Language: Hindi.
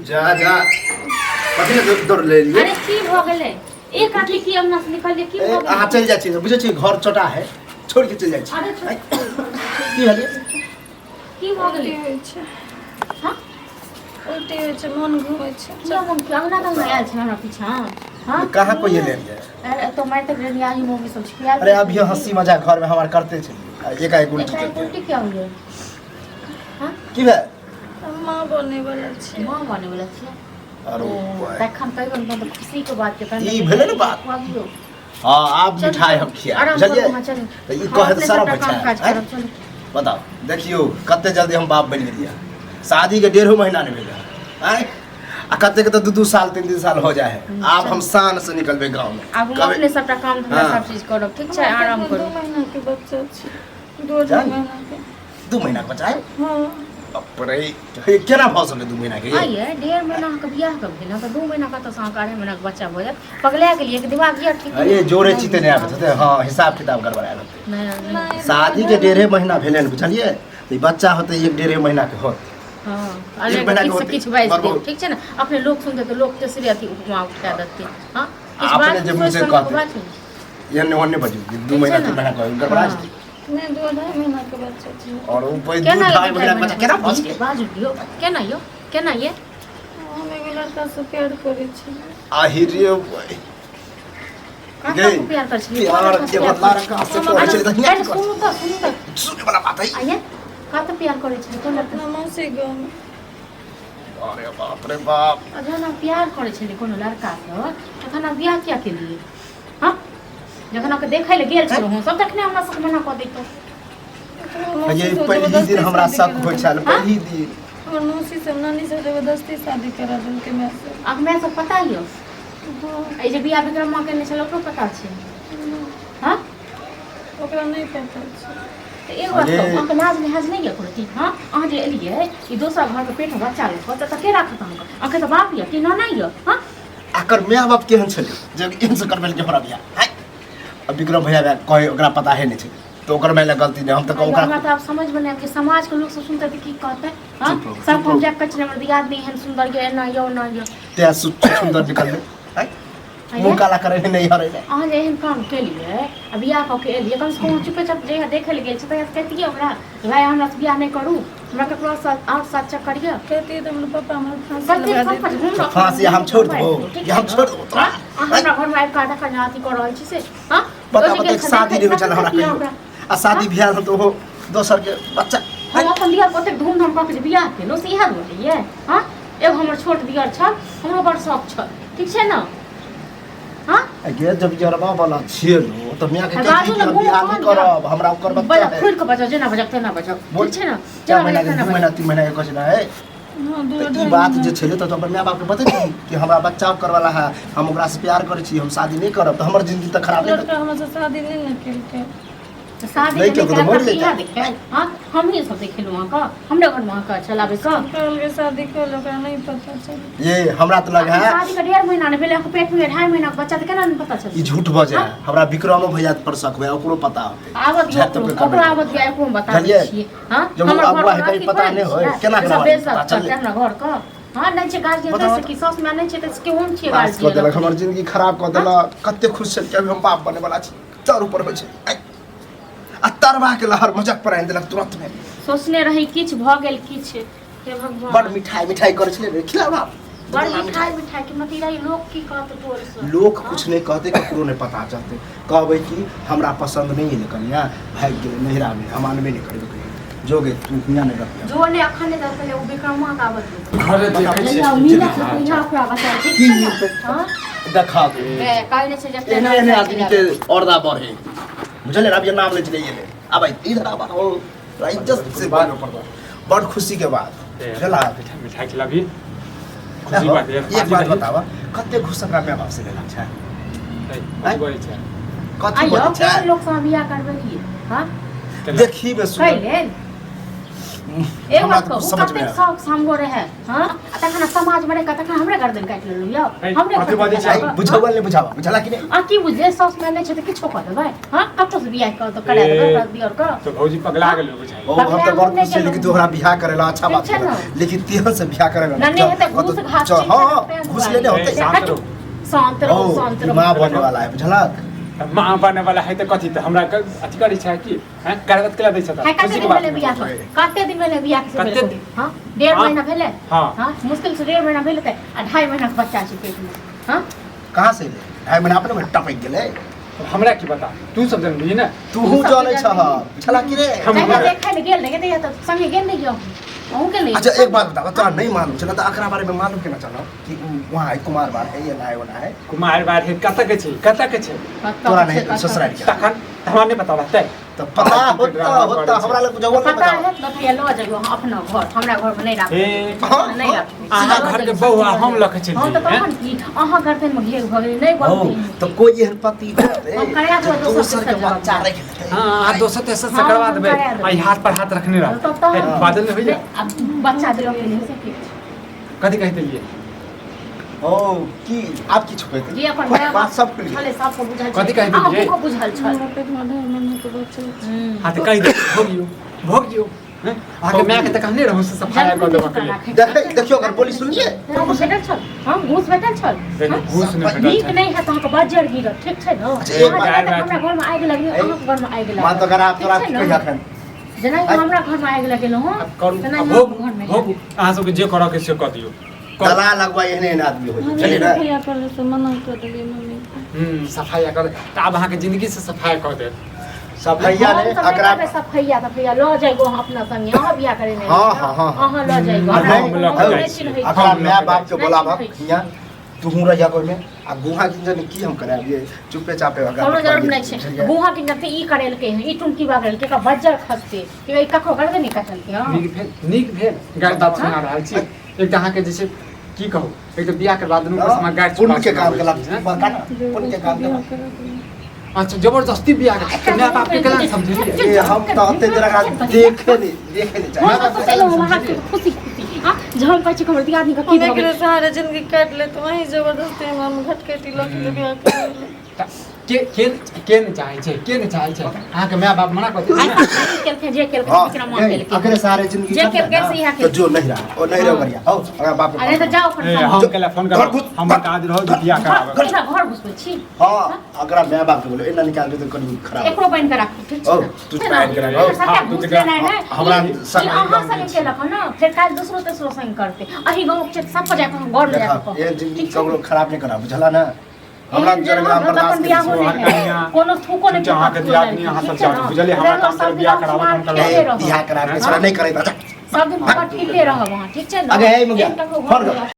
जा जा कथि दौड़ ले लिए अरे की भ गेलै एक आदमी की अंगना से निकल की भ गेलै अहाँ चल जाइ छी बुझै छी घर छोटा है छोड़ के चल जाइ छी अरे की भेलै की भ गेलै हां उल्टी होइ छै मन घुमै छै क्या मन के अंगना तक आयल छै हमरा पीछा हां कहाँ कोई ले लिए अरे तो मैं तक रेडिया ही मूवी सब छिया अरे अब ये हंसी मजाक घर में हमार करते छलिए एकाएक उल्टी करते उल्टी क्या हो गया हां की भेल माँ बने वाला छै मां बने वाला छै अरे तखन कहियो न तो खुशी के बात के ई भेलै न बात हां आप मिठाई हम खिया बुझलिए त ई कहे सारा बच्चा बताओ देखियो कते जल्दी हम बाप बन गेलिए शादी के 1.5 महीना नहीं भेलै हैं आ कते के तो 2 साल 3 साल हो जाए है आप हम शान से निकलबे गांव में अब हम अपने सबटा काम धंधा सब चीज करब ठीक छै आराम करू 2 महीना के बच्चा छै 2 महीना के 2 महीना के बच्चा है हां अपरे केना भऽ सकलै 2 महीना के आइए 1.5 महीना के बियाह कब भेल त 2 महीना का तो साकारे महीना के बच्चा भऽ जात पगला गेलिए कि दिमाग ये ठीक अरे जोरे चिते नहीं आबे थे हां हिसाब किताब गड़बड़ायल होते नहीं शादी के 1.5 महीना भेलै न बुझलिए त बच्चा होते 1.5 महीना के होत हां अरे किछ किछ बाइज दे ठीक छै ना अपने लोग सुनते तो लोग के सिरे अथी उपमा उठा देते हां इस बात आपने जब मुझसे कहते ये ने बजू 2 महीना 3 महीना का गड़बड़ा नहीं 2.5 महीना के बच्चा छै और ऊपर 2.5 महीना के बच्चा केना फंस के बाजू दियो केना ये हम एगो लड़का से प्यार करै छी आहिरे काहे प्यार कर छी यार के बदला रखा से पहुंचे त सुनो तो सुने वाला बात है आइए का तो प्यार करे छी कोन लड़का अपना मौसी गाँव में अरे बाप रे बाप जहन हम प्यार करे छी कोनो लड़का से तखन हम बियाह किया के लिए हां जखन के देखै ले गेल छलो हम सब तखने हमरा सब मना क दैतो ये पहली दिन हमरा शक होय छल पहली दिन हमर मौसी से नानी से जबरदस्ती शादी करा देलकै मैं से अब मैं सब पता ही हो ए जे बियाह विक्रम मां के छलो ओकरो पता छै हां ओकरा नहीं पता छै एक बात तो अंक लाज लिहाज नहीं है करती हां अहाँ जे एलिए ई दोसर घर के पेट में बच्चा ले त के राखत हमका अंक तो बाप ये कि ना नहीं है हां आकर माय बाप केहन छले जब इनसे करबे के हमरा बियाह है अब विक्रम भैया कहे ओकरा पता है नहीं छले तो ओकर मैंने गलती नहीं हम तो ओकरा हमरा तो आप समझ बने कि समाज के लोग सब सुनते तो की कहते हां सब हम जाक कचरे में दिया नहीं है सुंदर के ना यो ते सुंदर निकल है मुंह काला करे नहीं हरे अहाँ जे एहन काम केलिए अब बियाह क के एलिए कम से कम चुपे चाप जे देखे ले गेल छ त कहतिए ओकरा भाई हमरा से बियाह नहीं करू हमरा ककरो साथ आठ साथ चक करिए कहती तो हमर पापा हमर फांसी लगा दे फांसी हम छोड़ देबो कि हम छोड़ देबो तोरा हमरा घर में आइ काटा का जाति कर रहल छी से हां पता शादी नहीं हो चल हमरा कहियो आ शादी बियाह हम तो हो दोसर के बच्चा हम अपन बियाह कते धूमधाम क के बियाह केलो से इहा बोलिए हां एगो हमर छोट दियर छ हमरो बड़ शौक छ ठीक छै ना हां अगे जब जरबा वाला छिए तो मियां के कहती कि हम बियाह नहीं करब हमरा ओकर बच्चा है खुद के बजा जेना बजा ना बजा ठीक छै ना 4 महीना के 2 महीना 3 महीना के कुछ ना है हां तो ई बात जे छले तो अपन माय बाप के बता कि हमरा बच्चा कर वाला है हम ओकरा से प्यार करे छी हम शादी नहीं करब तो हमर जिंदगी त खराब लड़का हमरा से शादी नहीं न केलकै शादी नहीं के मर लेते हां हम ही सब देखलु वहां का हमरा घर वहां का चलावे का कल के शादी कर ओकरा नहीं पता चल ये हमरा तो लगा है शादी का 1.5 महीना ने भेले पेट में 2.5 महीना का बच्चा त केना नहीं पता चल ई झूठ भ जाय हमरा विक्रम भैया पर शक है ओकरो पता आवत ओकरो आवत गया को बता छी हां हमर अगुआ है कहीं पता नहीं होय केना पता चल हमरा घर का हां नहीं छै गार्जियन से की सस में नहीं छै त के हम छी गार्जियन हमर जिंदगी खराब क देला कते खुश छै कि हम बाप बने वाला छी चार ऊपर होय छै अतरवा के लहर मजाक पर आइन देलक तुरंत में सोचने रही किछ भ गेल किछ हे भगवान बड़ मिठाई करे छले खिलावा बड़ मिठाई के मती रही लोग की कहत तोर से लोग कुछ नहीं कहते ककरो नहीं पता चलते कहबे कि हमरा पसंद नहीं है कन्या भाग गेल नहिरा में अमान में नहीं करबे जोगे तू मियां नहीं रख जो ने अखन ने दरले ओ विक्रमा का आवत घरे देखे छी मीना से पूछा ओकरा बता ठीक है हां देखा दे ए काई ने से जब एने आदमी के औरदा बढ़े बुझले अब ये नाम ले चले ये अब इधर आबा हो इज्जत से बात पड़ता बड़ खुशी के बाद चला मिठाई खिलाबी खुशी बात है एक बात बतावा कते खुश हमरा में बाप से लेला छै बोलै छै कथि आयो बोलै छै के लोग से बियाह करबे की हां देखी में सुन कैले एक हमरा बात तो कहू कुछ समझ में कते आया शौक सामगो रहे हां तखन समाज में रह तखन हमरे गर्दन काट लेलु यो हमरे प्रतिवादी आई बुझावल नहीं बुझावा बुझला कि नहीं आ की बुझे सास में नहीं छै त किछो कर देबै हां कतो से बियाह कर तो करा देबै कर दियर का तो भौजी पगला गेल बुझाइ ओ हम तो बहुत खुश छी लेकिन तोहरा बियाह करेला अच्छा बात ठीक छै है ना। लेकिन तेहन से बियाह करेला नन्हे हेते घूस घास हां घुस लेने होते शांत रहो। शांत रहो शांत रहो मां बनने वाला है बुझला माँ बने वाला है तो कथी तो हमरा अथी करी छै कि हैं करवत केला दै छता है कते दिन पहले बियाह कते दिन पहले बियाह के कते भेलै हां 1.5 महीना भेलै हाँ। हां मुश्किल से 1.5 महीना भेलै त 2.5 महीना के बच्चा छै पेट में हां कहां से ले ढाई महीना अपने में टपक गेले हमरा की बता तू सब जानबी ना तू जाने छ बुझला कि रे जाके देखै ले गेल नहीं त संगे गेल नहीं गयो अहू के नहीं अच्छा एक बात बता तोरा नहीं मालूम चला तो अकरा बारे में मालूम केना चला कि वहां कुमार बार है या ना है वना है कुमार बार है कत के छै तोरा नहीं ससुराल के तखन हमरा नहीं पता रहतै तो पता होता हमरा लोग जवल नहीं पता बता है तो फिर लो जाइयो अपना घर हमरा घर में नहीं राख ए नहीं राख आहा घर के बौआ हम लख छै हम तो तखन की अहाँ करते में घेर भ गेलै नहीं बोलते तो कोई एहन पति होते हम करा दो जो दोसर दोसर के के बच्चा रख लेते हां दोसर तेसर से हाँ, करवा हम देबै करा देबै। आई हाथ पर हाथ रखने रह तो बादल में होइए अब बच्चा दिलो के नहीं से कथी कहते लिए ओ की आप की छुपे थे जी अपन बड़ा बात सब खुल छले सबको बुझल कथी कहै दियै? को बुझल छल हमरा पेट में 2.5 महीना के बच्चा छै। हां तो कह दे भोगियो हैं आगे मैं के त कहने रहू से सफाई कर देबा के लिए देखियो अगर पुलिस सुनिए भेटल छल हम घूस भेटल छल देखो, घूस नहीं भेटल नीक छल। नहीं है तो अहाँके बजर गिरत ठीक छै न अच्छा, एक अहाँ बात- हमरा घर में आगि लगली अहाँके घर में आगि मान तो लगली अगर आप तोरा ठीक छै कोई न? अखन जेना कि हमरा घर में आगि लगेलहुँ हँ अब करू तेना अब ही भोग घर में भोग अहाँ सबके जे करऽ के से कऽ दियौ गला लगवा एहने आदमी हो हम चलिए ना भैया कर से मना कर देलिए मम्मी को। सफाई कर त अब अहाँ के जिंदगी से सफाई कर दे सफैया ने अकरा सफैया तफैया ल जाइगो अहाँ अपना संगे अहाँ बियाह करे नहीं हाँ, हाँ, हाँ। अहाँ ल जाइगो और हम लऽ के जाइ छी। अकरा माय बाप के नहीं बोलाबा चिन्है छी। हियां तू हूं रहिया कोई में आ गुहा किंजन की हम कराब ये चुपे चापे अगर कोनो जरूरत नहीं छै गुहा के जते ई करेलकै हँ ई टुनकी बागल के का बज्जर खसते कि ई कखो करबे नहीं कटलकै हँ नीक भेल गाड़ी बात सुना रहल छी एक त अहाँ के जैसे की कहू एक तो बियाह के बाद दुनू के समय गाड़ी पुण्य के काम चुका कला बड़का ना पुण्य के काम बियाह कला करा देलिए। अच्छा जबरदस्ती बियाह के माय बाप के केना समझे ये हम तो अते जरा देखे नहीं वहाँ चाहिए तो चलो वहाँ के खुशी खुशी हाँ झल पाछे खबर दिया आदमी का की हम भऽ एकरे गेल सहारे जिंदगी काट ले तो वही जबरदस्ती हम घटकेटी लग के बियाह कर देलिए। के न चाहे छै के न चाहे छै अहाँ के माय बाप मना कर आई केलकै जे केलकै हां केकरा मां केलकै अकरे सारे जिंदगी जे केलकै से यहाँ तो जो नहीं रहा और नहीं रहो बढ़िया हो अगर बाप के अरे तो जाओ अपन हम केला फोन कर हम काज रहो जे बियाह कराबे एकरा घर घुसबै छी हां अगर माय बाप के बोलो एना निकाल दे तो कनी खराब एकरो बन के राखू ठीक छै ओ, ना? तू है ना? बन के राखू। एकरा साथे हाँ, तू घुस जकरा- लेनाइ है हमरा ई संग अहाँ संग केलक हँ न फेर काल्हि दूसरो तेसरो संग करतै अही गाँव के सब पर जाके हम घर ले देखा जाके ये जिंदगी ककरो खराब नहीं करा बुझला ना हमरा जनग्राम बर्दाश्त बियाह करी होने है कोनो थूको नहीं अहाँ के दियादनी अहाँ सब जानो बुझलिए हमरा काम से बियाह कराबे हम करबे बियाह करा के छोड़ा नहीं करे सब दिन भगत ठीके रह वहाँ ठीक छै ना आगे है मुखिया एक टको फोन घर कर ले